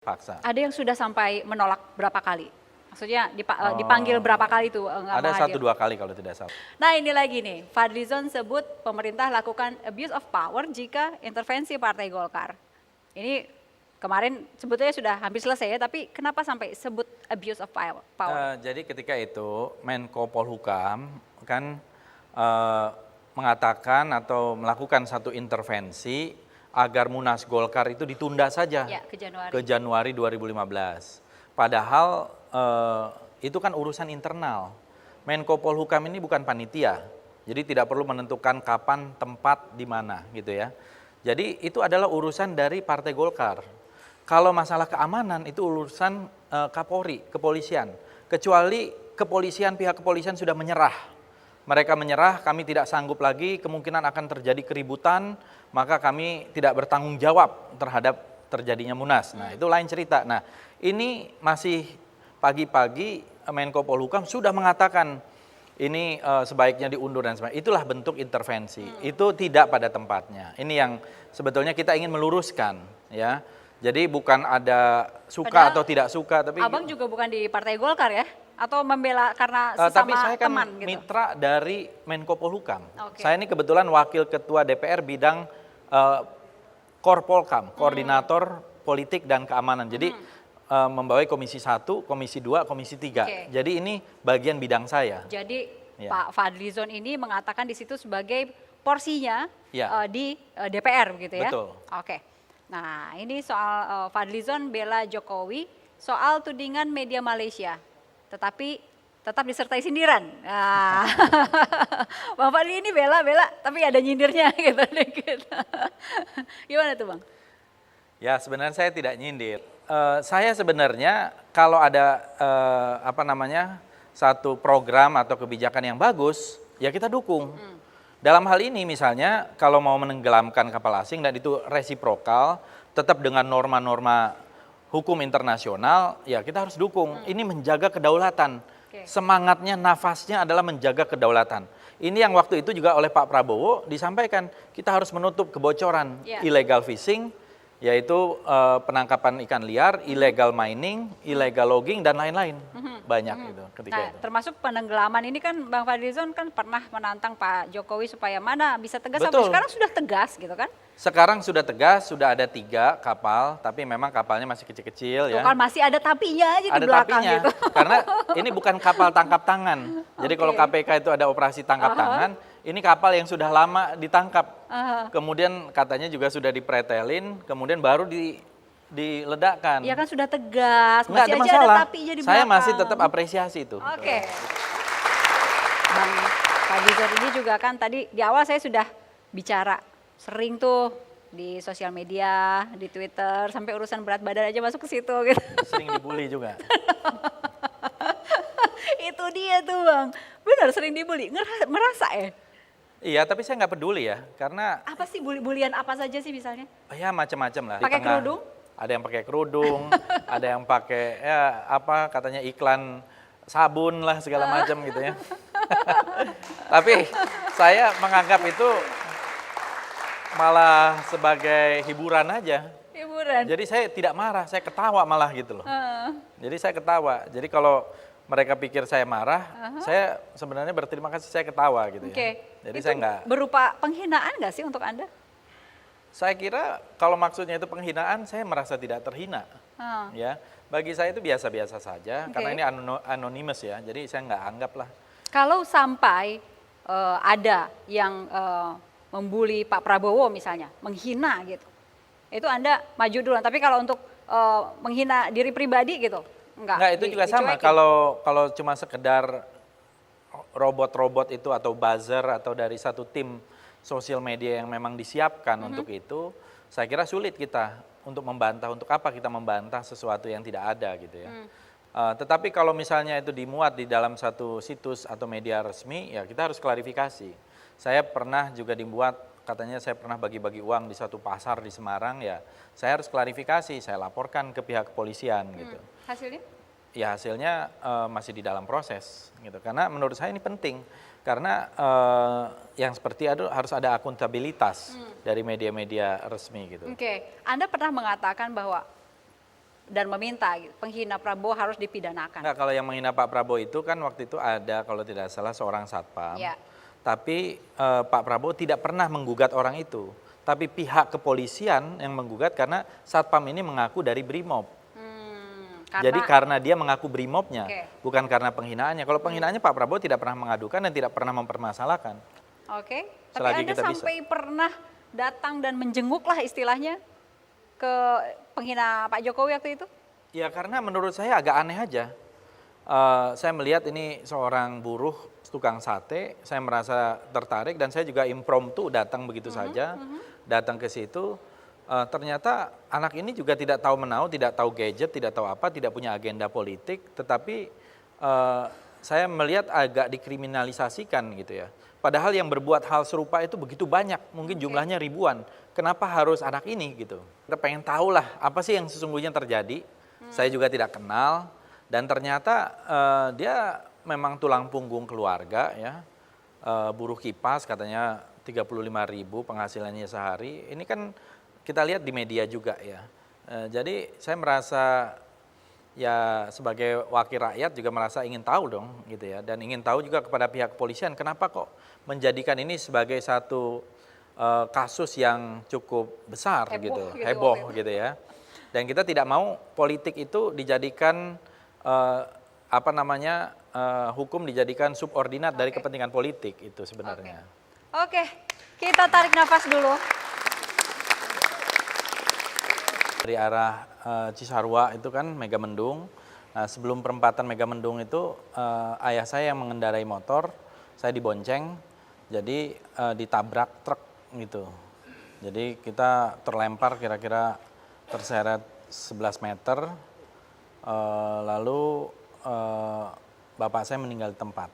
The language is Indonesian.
Paksa. Ada yang sudah sampai menolak berapa kali? Maksudnya dipanggil berapa kali tuh nggak mau Ada hadir? 1-2 kali kalau tidak salah. Nah ini lagi nih, Fadlizon sebut pemerintah lakukan abuse of power jika intervensi Partai Golkar. Ini kemarin sebetulnya sudah hampir selesai ya, tapi kenapa sampai sebut abuse of power? Jadi ketika itu Menko Polhukam kan mengatakan atau melakukan satu intervensi agar Munas Golkar itu ditunda saja Ya, ke Januari. ke Januari 2015. Padahal itu kan urusan internal. Menko Polhukam ini bukan panitia, jadi tidak perlu menentukan kapan, tempat, di mana gitu ya. Jadi itu adalah urusan dari Partai Golkar. Kalau masalah keamanan itu urusan Kapolri, kepolisian. Kecuali pihak kepolisian sudah menyerah. Mereka menyerah, kami tidak sanggup lagi, kemungkinan akan terjadi keributan, maka kami tidak bertanggung jawab terhadap terjadinya Munas. Nah, itu lain cerita. Nah, ini masih pagi-pagi Menko Polhukam sudah mengatakan ini sebaiknya diundur dan sebagainya. Itulah bentuk intervensi. Itu tidak pada tempatnya. Ini yang sebetulnya kita ingin meluruskan, ya. Jadi bukan ada suka Padahal atau tidak suka, tapi Abang juga bukan di Partai Golkar ya? Atau membela karena tapi sesama saya kan teman gitu? mitra dari Menko Polhukam. Oke. Saya ini kebetulan wakil ketua DPR bidang Korpolkam, koordinator politik dan keamanan. Jadi membawai Komisi 1, Komisi 2, Komisi 3. Oke. Jadi ini bagian bidang saya. Jadi Ya. Pak Fadlizon ini mengatakan di situ sebagai porsinya Ya. di DPR begitu ya? Betul. Oke. Nah ini soal Fadlizon bela Jokowi soal tudingan media Malaysia, tetapi tetap disertai sindiran. Nah, Bang Fadli ini bela, tapi ada nyindirnya gitu dikit. Gimana tuh Bang? Ya sebenarnya saya tidak nyindir. Saya sebenarnya kalau ada satu program atau kebijakan yang bagus, ya kita dukung. Dalam hal ini misalnya kalau mau menenggelamkan kapal asing dan itu resiprokal, tetap dengan norma-norma hukum internasional, ya kita harus dukung. Ini menjaga kedaulatan. Oke. Semangatnya, nafasnya adalah menjaga kedaulatan. Ini yang waktu itu juga oleh Pak Prabowo disampaikan, kita harus menutup kebocoran Ya. illegal fishing, yaitu penangkapan ikan liar, illegal mining, illegal logging, dan lain-lain. Banyak itu ketika Nah, itu. termasuk penenggelaman ini kan Bang Fadlizon kan pernah menantang Pak Jokowi supaya mana bisa tegas, sampai Betul. sekarang sudah tegas gitu kan? Sekarang sudah tegas, sudah ada 3 kapal, tapi memang kapalnya masih kecil-kecil Tuh ya. kan masih ada tapinya aja di Ada belakang tapinya, gitu. karena ini bukan kapal tangkap tangan. Jadi kalau Oke. KPK itu ada operasi tangkap tangan, ini kapal yang sudah lama ditangkap. Kemudian katanya juga sudah dipretelin, kemudian baru diledakkan. Ya kan sudah tegas, Nggak masih ada aja masalah. ada tapinya di Saya belakang. masih tetap apresiasi itu. Oke. Bang Fadlizon ini juga kan tadi di awal saya sudah bicara sering tuh di sosial media, di Twitter, sampai urusan berat badan aja masuk ke situ gitu. Sering dibully juga. Itu dia tuh Bang. Benar sering dibully, merasa ya? Iya, tapi saya nggak peduli ya, karena Apa sih bulian apa saja sih misalnya? ya macam-macam lah. Di Pakai tengah. kerudung? Ada yang pakai kerudung, ada yang pakai ya apa katanya iklan sabun lah segala macam gitu ya. Tapi saya menganggap itu malah sebagai hiburan aja. Hiburan. Jadi saya tidak marah, saya ketawa malah gitu loh. Jadi saya ketawa. Jadi kalau mereka pikir saya marah, saya sebenarnya berterima kasih, saya ketawa gitu ya. Oke. Jadi Itu saya nggak. berupa penghinaan nggak sih untuk Anda? Saya kira kalau maksudnya itu penghinaan, saya merasa tidak terhina. Ya, bagi saya itu biasa-biasa saja, Oke. karena ini anonymous ya, jadi saya nggak anggap lah. Kalau sampai ada yang membuli Pak Prabowo misalnya, menghina gitu, itu Anda maju duluan. Tapi kalau untuk menghina diri pribadi gitu, Enggak, itu juga sama. dicuekin. Kalau cuma sekedar robot-robot itu atau buzzer atau dari satu tim sosial media yang memang disiapkan untuk itu, saya kira sulit kita untuk membantah. Untuk apa kita membantah sesuatu yang tidak ada gitu ya. Tetapi kalau misalnya itu dimuat di dalam satu situs atau media resmi, ya kita harus klarifikasi. Saya pernah juga dibuat, katanya saya pernah bagi-bagi uang di suatu pasar di Semarang, ya saya harus klarifikasi, saya laporkan ke pihak kepolisian gitu. Hasilnya? Ya hasilnya masih di dalam proses gitu. Karena menurut saya ini penting. Karena yang seperti itu harus ada akuntabilitas dari media-media resmi gitu. Oke, Anda pernah mengatakan bahwa dan meminta penghina Prabowo harus dipidanakan. Enggak, kalau yang menghina Pak Prabowo itu kan waktu itu ada kalau tidak salah seorang satpam. Ya. Tapi Pak Prabowo tidak pernah menggugat orang itu. Tapi pihak kepolisian yang menggugat karena satpam ini mengaku dari Brimob. Jadi karena dia mengaku Brimobnya, bukan karena penghinaannya. Kalau penghinaannya Pak Prabowo tidak pernah mengadukan dan tidak pernah mempermasalahkan. Oke, tapi Selagi Anda kita sampai pernah datang dan menjenguk lah istilahnya ke penghina Pak Jokowi waktu itu? Ya karena menurut saya agak aneh aja. Saya melihat ini seorang buruh tukang sate, saya merasa tertarik dan saya juga impromptu datang begitu saja, datang ke situ. Ternyata anak ini juga tidak tahu menau, tidak tahu gadget, tidak tahu apa, tidak punya agenda politik, tetapi saya melihat agak dikriminalisasikan gitu ya. Padahal yang berbuat hal serupa itu begitu banyak, mungkin jumlahnya ribuan. Kenapa harus anak ini gitu? Kita pengen tahu lah apa sih yang sesungguhnya terjadi. Saya juga tidak kenal dan ternyata dia memang tulang punggung keluarga ya. Buruh kipas katanya 35.000 penghasilannya sehari. Ini kan kita lihat di media juga ya. Jadi saya merasa ya sebagai wakil rakyat juga merasa ingin tahu dong gitu ya. Dan ingin tahu juga kepada pihak kepolisian kenapa kok menjadikan ini sebagai satu kasus yang cukup besar heboh gitu ya. Dan kita tidak mau politik itu dijadikan hukum dijadikan subordinat dari kepentingan politik itu sebenarnya. Oke, kita tarik nafas dulu. Dari arah Cisarua itu kan Megamendung. Nah, sebelum perempatan Megamendung itu ayah saya yang mengendarai motor, saya dibonceng, jadi ditabrak truk gitu. Jadi kita terlempar kira-kira terseret 11 meter, lalu bapak saya meninggal di tempat.